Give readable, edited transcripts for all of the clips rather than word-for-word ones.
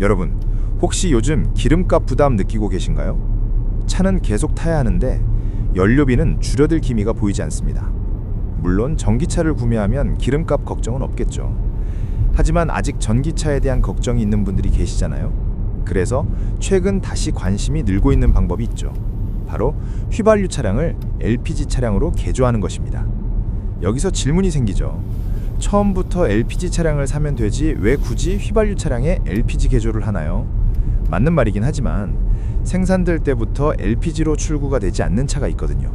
여러분, 혹시 요즘 기름값 부담 느끼고 계신가요? 차는 계속 타야 하는데 연료비는 줄어들 기미가 보이지 않습니다. 물론 전기차를 구매하면 기름값 걱정은 없겠죠. 하지만 아직 전기차에 대한 걱정이 있는 분들이 계시잖아요. 그래서 최근 다시 관심이 늘고 있는 방법이 있죠. 바로 휘발유 차량을 LPG 차량으로 개조하는 것입니다. 여기서 질문이 생기죠. 처음부터 LPG 차량을 사면 되지 왜 굳이 휘발유 차량에 LPG 개조를 하나요? 맞는 말이긴 하지만 생산될 때부터 LPG로 출고가 되지 않는 차가 있거든요.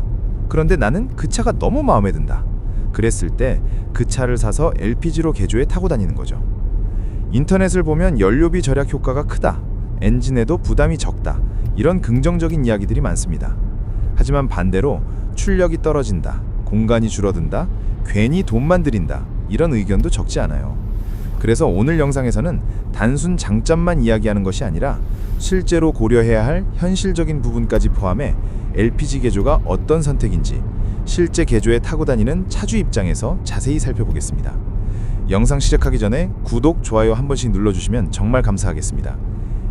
그런데 나는 그 차가 너무 마음에 든다. 그랬을 때 그 차를 사서 LPG로 개조해 타고 다니는 거죠. 인터넷을 보면 연료비 절약 효과가 크다, 엔진에도 부담이 적다, 이런 긍정적인 이야기들이 많습니다. 하지만 반대로 출력이 떨어진다, 공간이 줄어든다, 괜히 돈만 들인다, 이런 의견도 적지 않아요. 그래서 오늘 영상에서는 단순 장점만 이야기하는 것이 아니라 실제로 고려해야 할 현실적인 부분까지 포함해 LPG 개조가 어떤 선택인지 실제 개조에 타고 다니는 차주 입장에서 자세히 살펴보겠습니다. 영상 시작하기 전에 구독, 좋아요 한 번씩 눌러주시면 정말 감사하겠습니다.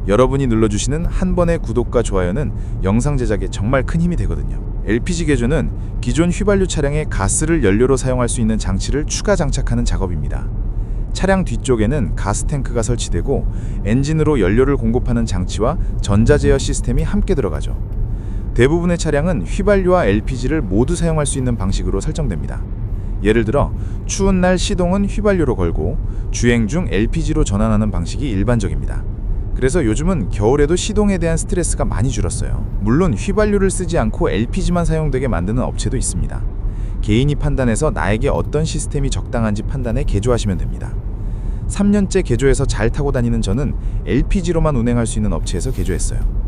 여러분이 눌러주시는 한 번의 구독과 좋아요는 영상 제작에 정말 큰 힘이 되거든요. LPG 개조는 기존 휘발유 차량에 가스를 연료로 사용할 수 있는 장치를 추가 장착하는 작업입니다. 차량 뒤쪽에는 가스 탱크가 설치되고 엔진으로 연료를 공급하는 장치와 전자제어 시스템이 함께 들어가죠. 대부분의 차량은 휘발유와 LPG를 모두 사용할 수 있는 방식으로 설정됩니다. 예를 들어 추운 날 시동은 휘발유로 걸고 주행 중 LPG로 전환하는 방식이 일반적입니다. 그래서 요즘은 겨울에도 시동에 대한 스트레스가 많이 줄었어요. 물론 휘발유를 쓰지 않고 LPG만 사용되게 만드는 업체도 있습니다. 개인이 판단해서 나에게 어떤 시스템이 적당한지 판단해 개조하시면 됩니다. 3년째 개조해서 잘 타고 다니는 저는 LPG로만 운행할 수 있는 업체에서 개조했어요.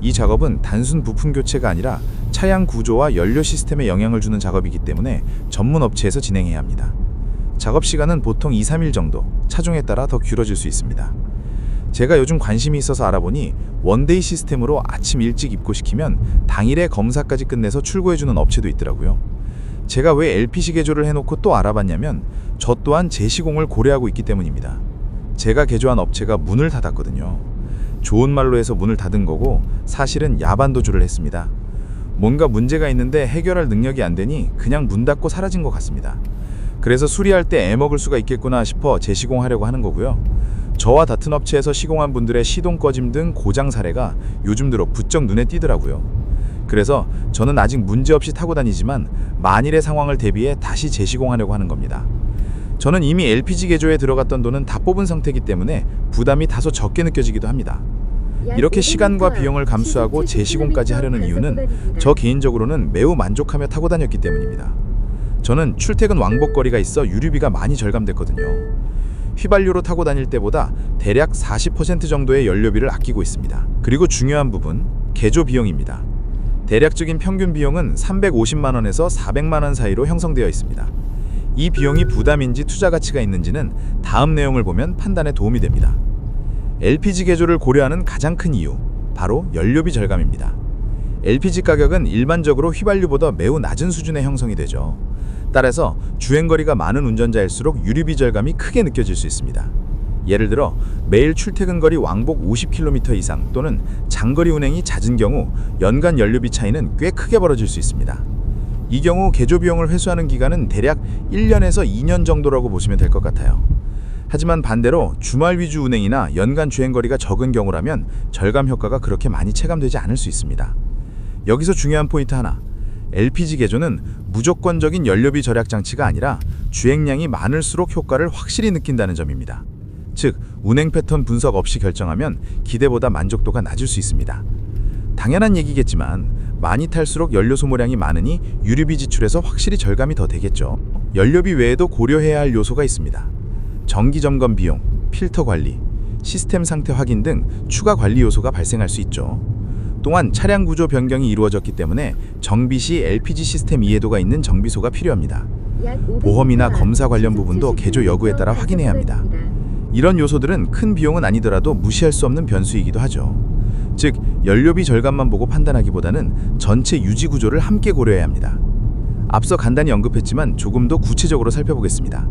이 작업은 단순 부품 교체가 아니라 차량 구조와 연료 시스템에 영향을 주는 작업이기 때문에 전문 업체에서 진행해야 합니다. 작업 시간은 보통 2-3일 정도, 차종에 따라 더 길어질 수 있습니다. 제가 요즘 관심이 있어서 알아보니 원데이 시스템으로 아침 일찍 입고시키면 당일에 검사까지 끝내서 출고해주는 업체도 있더라고요. 제가 왜 LPG 개조를 해놓고 또 알아봤냐면 저 또한 재시공을 고려하고 있기 때문입니다. 제가 개조한 업체가 문을 닫았거든요. 좋은 말로 해서 문을 닫은 거고 사실은 야반도주를 했습니다. 뭔가 문제가 있는데 해결할 능력이 안 되니 그냥 문 닫고 사라진 것 같습니다. 그래서 수리할 때 애먹을 수가 있겠구나 싶어 재시공하려고 하는 거고요. 저와 같은 업체에서 시공한 분들의 시동 꺼짐 등 고장 사례가 요즘 들어 부쩍 눈에 띄더라고요. 그래서 저는 아직 문제없이 타고 다니지만 만일의 상황을 대비해 다시 재시공하려고 하는 겁니다. 저는 이미 LPG 개조에 들어갔던 돈은 다 뽑은 상태이기 때문에 부담이 다소 적게 느껴지기도 합니다. 이렇게 시간과 비용을 감수하고 재시공까지 하려는 이유는 저 개인적으로는 매우 만족하며 타고 다녔기 때문입니다. 저는 출퇴근 왕복거리가 있어 유류비가 많이 절감됐거든요. 휘발유로 타고 다닐 때보다 대략 40% 정도의 연료비를 아끼고 있습니다. 그리고 중요한 부분, 개조 비용입니다. 대략적인 평균 비용은 350만 원에서 400만 원 사이로 형성되어 있습니다. 이 비용이 부담인지 투자 가치가 있는지는 다음 내용을 보면 판단에 도움이 됩니다. LPG 개조를 고려하는 가장 큰 이유, 바로 연료비 절감입니다. LPG 가격은 일반적으로 휘발유보다 매우 낮은 수준에 형성이 되죠. 따라서 주행거리가 많은 운전자일수록 유류비 절감이 크게 느껴질 수 있습니다. 예를 들어 매일 출퇴근거리 왕복 50km 이상 또는 장거리 운행이 잦은 경우 연간 연료비 차이는 꽤 크게 벌어질 수 있습니다. 이 경우 개조 비용을 회수하는 기간은 대략 1년에서 2년 정도라고 보시면 될 것 같아요. 하지만 반대로 주말 위주 운행이나 연간 주행거리가 적은 경우라면 절감 효과가 그렇게 많이 체감되지 않을 수 있습니다. 여기서 중요한 포인트 하나, LPG 개조는 무조건적인 연료비 절약 장치가 아니라 주행량이 많을수록 효과를 확실히 느낀다는 점입니다. 즉, 운행 패턴 분석 없이 결정하면 기대보다 만족도가 낮을 수 있습니다. 당연한 얘기겠지만 많이 탈수록 연료 소모량이 많으니 유류비 지출에서 확실히 절감이 더 되겠죠. 연료비 외에도 고려해야 할 요소가 있습니다. 정기 점검 비용, 필터 관리, 시스템 상태 확인 등 추가 관리 요소가 발생할 수 있죠. 또한 차량 구조 변경이 이루어졌기 때문에 정비 시 LPG 시스템 이해도가 있는 정비소가 필요합니다. 보험이나 검사 관련 부분도 개조 여부에 따라 확인해야 합니다. 이런 요소들은 큰 비용은 아니더라도 무시할 수 없는 변수이기도 하죠. 즉, 연료비 절감만 보고 판단하기보다는 전체 유지 구조를 함께 고려해야 합니다. 앞서 간단히 언급했지만 조금 더 구체적으로 살펴보겠습니다.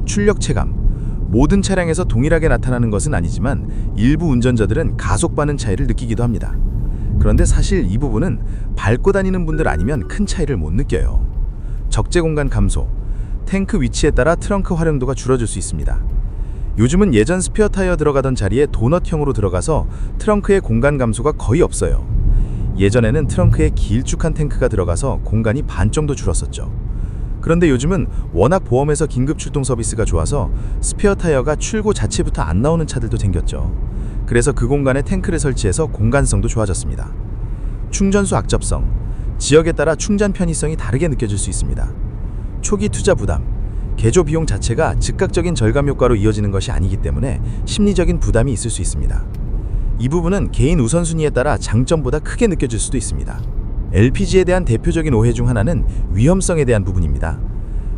출력 체감. 모든 차량에서 동일하게 나타나는 것은 아니지만 일부 운전자들은 가속반응 차이를 느끼기도 합니다. 그런데 사실 이 부분은 밟고 다니는 분들 아니면 큰 차이를 못 느껴요. 적재 공간 감소, 탱크 위치에 따라 트렁크 활용도가 줄어들 수 있습니다. 요즘은 예전 스페어 타이어 들어가던 자리에 도넛형으로 들어가서 트렁크의 공간 감소가 거의 없어요. 예전에는 트렁크에 길쭉한 탱크가 들어가서 공간이 반 정도 줄었었죠. 그런데 요즘은 워낙 보험에서 긴급 출동 서비스가 좋아서 스페어 타이어가 출고 자체부터 안 나오는 차들도 생겼죠. 그래서 그 공간에 탱크를 설치해서 공간성도 좋아졌습니다. 충전소 악접성, 지역에 따라 충전 편의성이 다르게 느껴질 수 있습니다. 초기 투자 부담, 개조 비용 자체가 즉각적인 절감 효과로 이어지는 것이 아니기 때문에 심리적인 부담이 있을 수 있습니다. 이 부분은 개인 우선순위에 따라 장점보다 크게 느껴질 수도 있습니다. LPG에 대한 대표적인 오해 중 하나는 위험성에 대한 부분입니다.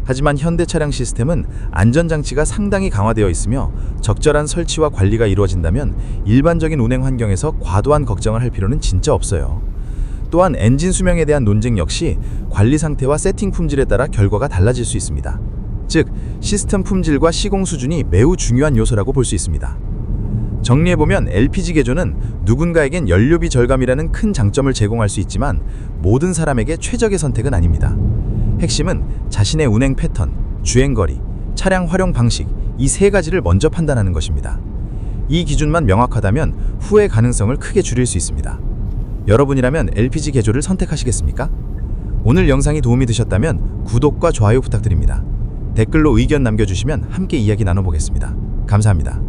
하지만 현대 차량 시스템은 안전장치가 상당히 강화되어 있으며 적절한 설치와 관리가 이루어진다면 일반적인 운행 환경에서 과도한 걱정을 할 필요는 진짜 없어요. 또한 엔진 수명에 대한 논쟁 역시 관리 상태와 세팅 품질에 따라 결과가 달라질 수 있습니다. 즉, 시스템 품질과 시공 수준이 매우 중요한 요소라고 볼 수 있습니다. 정리해보면 LPG 개조는 누군가에겐 연료비 절감이라는 큰 장점을 제공할 수 있지만 모든 사람에게 최적의 선택은 아닙니다. 핵심은 자신의 운행 패턴, 주행거리, 차량 활용 방식 이 세 가지를 먼저 판단하는 것입니다. 이 기준만 명확하다면 후회 가능성을 크게 줄일 수 있습니다. 여러분이라면 LPG 개조를 선택하시겠습니까? 오늘 영상이 도움이 되셨다면 구독과 좋아요 부탁드립니다. 댓글로 의견 남겨주시면 함께 이야기 나눠보겠습니다. 감사합니다.